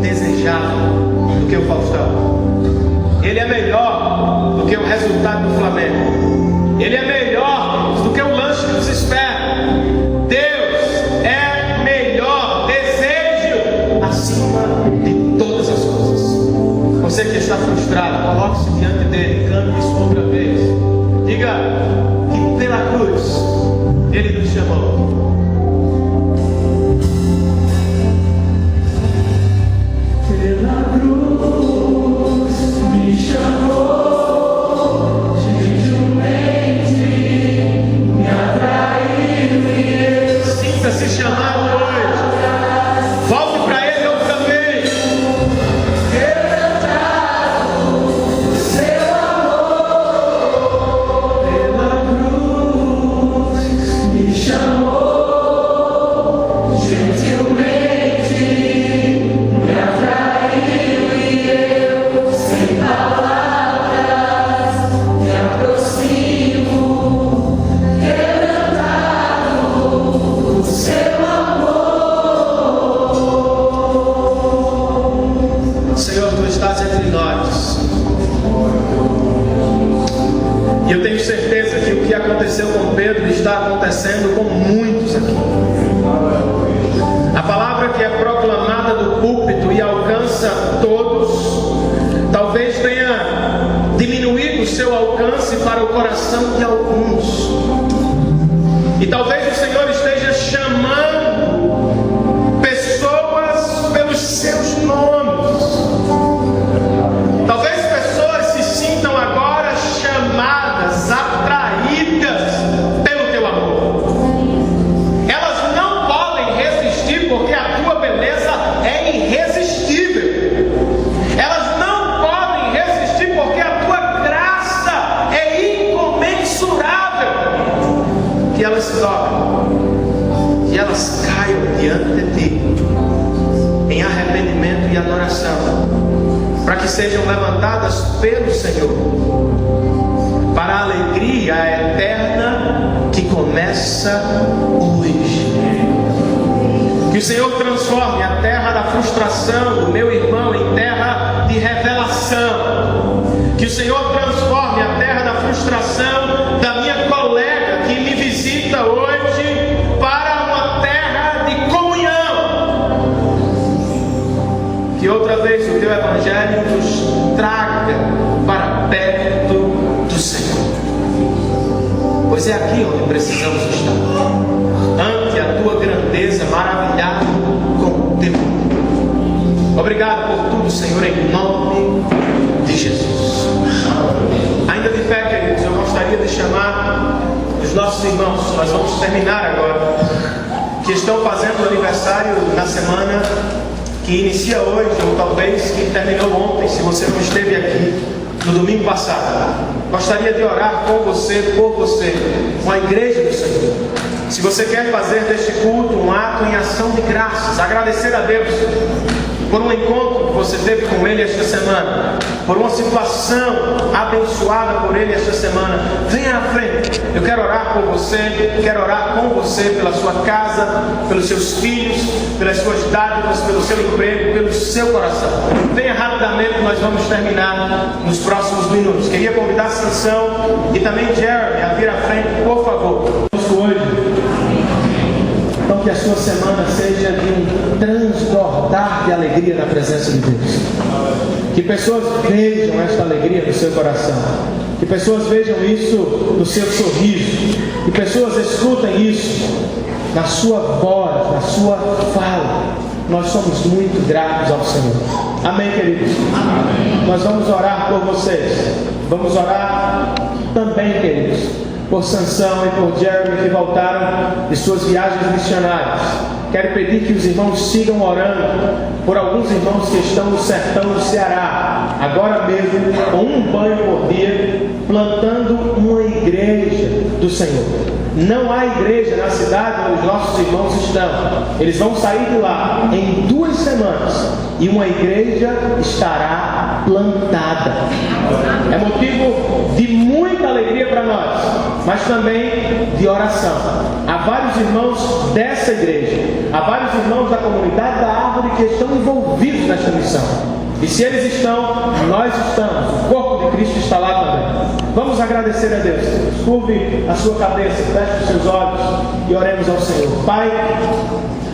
desejável do que o Faustão. Ele é melhor do que o resultado do Flamengo. Ele é melhor do que o lanche que nos espera. Deus é melhor. Desejo acima de todas as coisas. Você que está frustrado, coloque-se diante dele, cante isso outra vez. Diga que pela cruz Ele nos chamou. Pela cruz me chamou, gentilmente me atraiu e eu Sinta-se chamado hoje. Volte para Ele outra vez. quebrantado, seu amor. Pela cruz me chamou, gentilmente me atraiu e eu, sem palavras, me aproximo, quebrantado, o seu amor. Senhor, Tu estás entre nós. E eu tenho certeza que o que aconteceu com Pedro está acontecendo com muitos aqui. A palavra que é proclamada do púlpito e alcança todos, talvez tenha diminuído o seu alcance para o coração de alguns. E talvez o Senhor esteja chamando pessoas pelos seus nomes. Talvez pessoas se sintam agora chamadas, atraídas pelo teu amor. Elas não podem resistir porque a tua beleza é irresistível. Elas não podem resistir porque a tua graça é incomensurável. Que elas se dobrem, que elas caiam diante de ti em arrependimento e adoração, para que sejam levantadas pelo Senhor para a alegria eterna que começa hoje. Que o Senhor transforme a terra da frustração do meu irmão em terra de revelação. Que o Senhor transforme a terra da frustração da minha colega que me visita hoje para uma terra de comunhão. Que outra vez o teu evangelho nos traga para perto do Senhor. Pois é aqui onde precisamos estar, ante a tua grandeza, maravilhado com o teu amor. Obrigado por tudo, Senhor, em nome de Jesus. Ainda de pé, queridos, eu gostaria de chamar os nossos irmãos. Nós vamos terminar agora, que estão fazendo aniversário na semana que inicia hoje, ou talvez que terminou ontem, se você não esteve aqui no domingo passado. Gostaria de orar com você, por você, com a igreja do Senhor. Se você quer fazer deste culto um ato em ação de graças, agradecer a Deus por um encontro que você teve com Ele esta semana, por uma situação abençoada por Ele esta semana, venha à frente. Eu quero orar por você, quero orar com você pela sua casa, pelos seus filhos, pelas suas dádivas, pelo seu emprego, pelo seu coração. Venha rapidamente, nós vamos terminar nos próximos minutos. Queria convidar a Sansão e também Jeremy a vir à frente, por favor. Hoje, então, que a sua semana seja de um transbordar de alegria na presença de Deus. Que pessoas vejam esta alegria no seu coração. Que pessoas vejam isso no seu sorriso. Que pessoas escutem isso na sua voz, na sua fala. Nós somos muito gratos ao Senhor. Amém, queridos? Amém. Nós vamos orar por vocês. Vamos orar também, queridos, por Sansão e por Jeremy que voltaram de suas viagens missionárias. Quero pedir que os irmãos sigam orando por alguns irmãos que estão no sertão do Ceará, agora mesmo, com um banho por dia, plantando uma igreja do Senhor. Não há igreja na cidade onde os nossos irmãos estão. Eles vão sair de lá em 2 semanas e uma igreja estará plantada. É motivo de muita alegria para nós, mas também de oração. Há vários irmãos dessa igreja, há vários irmãos da comunidade da Árvore que estão envolvidos nesta missão. E se eles estão, nós estamos. O corpo de Cristo está lá também. Vamos agradecer a Deus. Curve a sua cabeça, feche os seus olhos e oremos ao Senhor. Pai,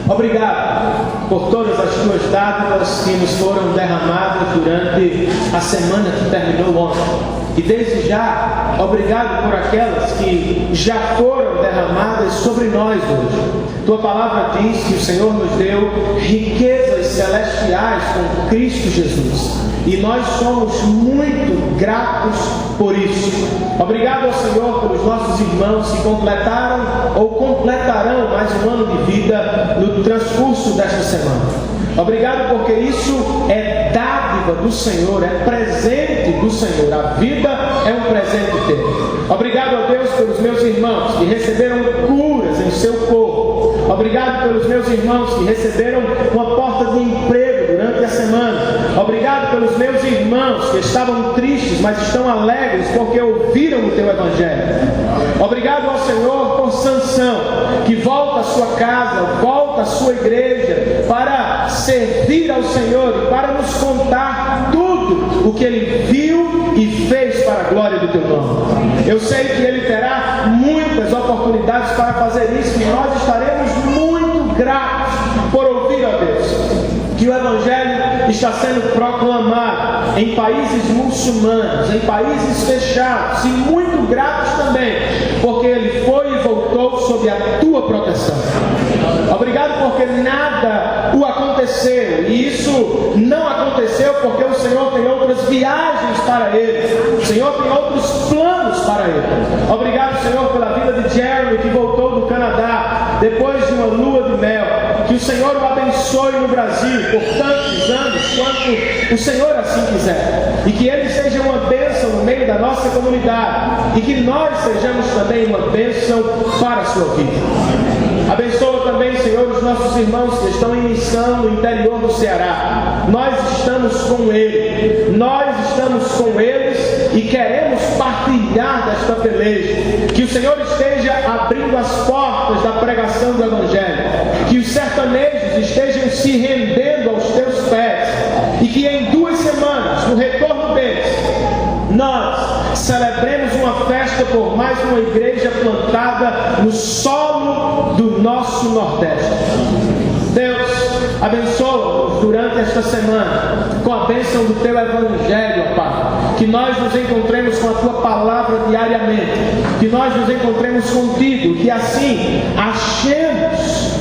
obrigado por todas as tuas dádivas que nos foram derramadas durante a semana que terminou ontem. E desde já, obrigado por aquelas que já foram derramadas sobre nós hoje. Tua palavra diz que o Senhor nos deu riquezas celestiais com Cristo Jesus. E nós somos muito gratos por isso. Obrigado ao Senhor pelos nossos irmãos que completaram ou completarão mais um ano de vida no transcurso desta semana. Obrigado porque isso é dádiva do Senhor, é presente do Senhor. A vida é um presente teu. Obrigado a Deus pelos meus irmãos que receberam curas em seu corpo. Obrigado pelos meus irmãos que receberam uma porta de emprego durante a semana. Obrigado pelos meus irmãos que estavam tristes, mas estão alegres porque ouviram o teu Evangelho. Obrigado ao Senhor por Sansão, que volta à sua casa, volta à sua igreja para servir ao Senhor e para nos contar tudo o que ele viu e fez para a glória do teu nome. Eu sei que ele terá muitas oportunidades para fazer isso e nós estaremos muito gratos por ouvir a Deus que o Evangelho está sendo proclamado em países muçulmanos, em países fechados, e muito gratos também, porque ele foi e voltou sob a tua proteção. Obrigado porque nada o aconteceu, e isso não aconteceu porque o Senhor tem outras viagens para ele, o Senhor tem outros planos para ele. Obrigado, Senhor, pela vida de Jeremy, que voltou do Canadá depois de uma lua de mel. Que o Senhor o abençoe no Brasil por tantos anos quanto o Senhor assim quiser, e que ele seja uma bênção no meio da nossa comunidade, e que nós sejamos também uma bênção para a sua vida. Abençoa também, Senhor, os nossos irmãos que estão em missão no interior do Ceará. Nós estamos com eles, e queremos partilhar desta peleja. Que o Senhor esteja abrindo as portas da pregação do Evangelho, que os sertanejos estejam se rendendo aos teus pés, e que em 2 semanas, no retorno deles, nós celebremos uma festa por mais uma igreja plantada no solo do nosso Nordeste. Deus, abençoa-nos durante esta semana com a bênção do teu Evangelho, ó Pai. Que nós nos encontremos com a tua palavra diariamente, que nós nos encontremos contigo, que assim achemos,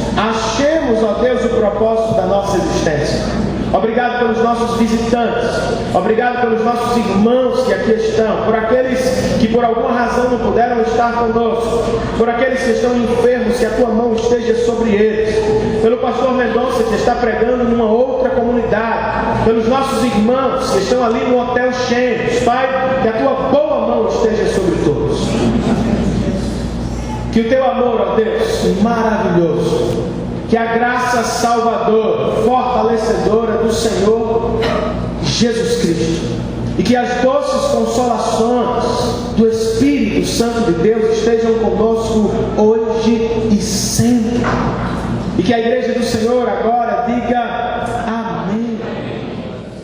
ó Deus, o propósito da nossa existência. Obrigado pelos nossos visitantes, obrigado pelos nossos irmãos que aqui estão, por aqueles que por alguma razão não puderam estar conosco, por aqueles que estão enfermos, que a tua mão esteja sobre eles, pelo pastor Mendonça que está pregando numa outra comunidade, pelos nossos irmãos que estão ali no Hotel Chênios. Pai, que a tua boa mão esteja sobre todos. Que o teu amor, ó Deus, maravilhoso, que a graça salvadora, fortalecedora do Senhor Jesus Cristo, e que as doces consolações do Espírito Santo de Deus estejam conosco hoje e sempre. E que a igreja do Senhor agora diga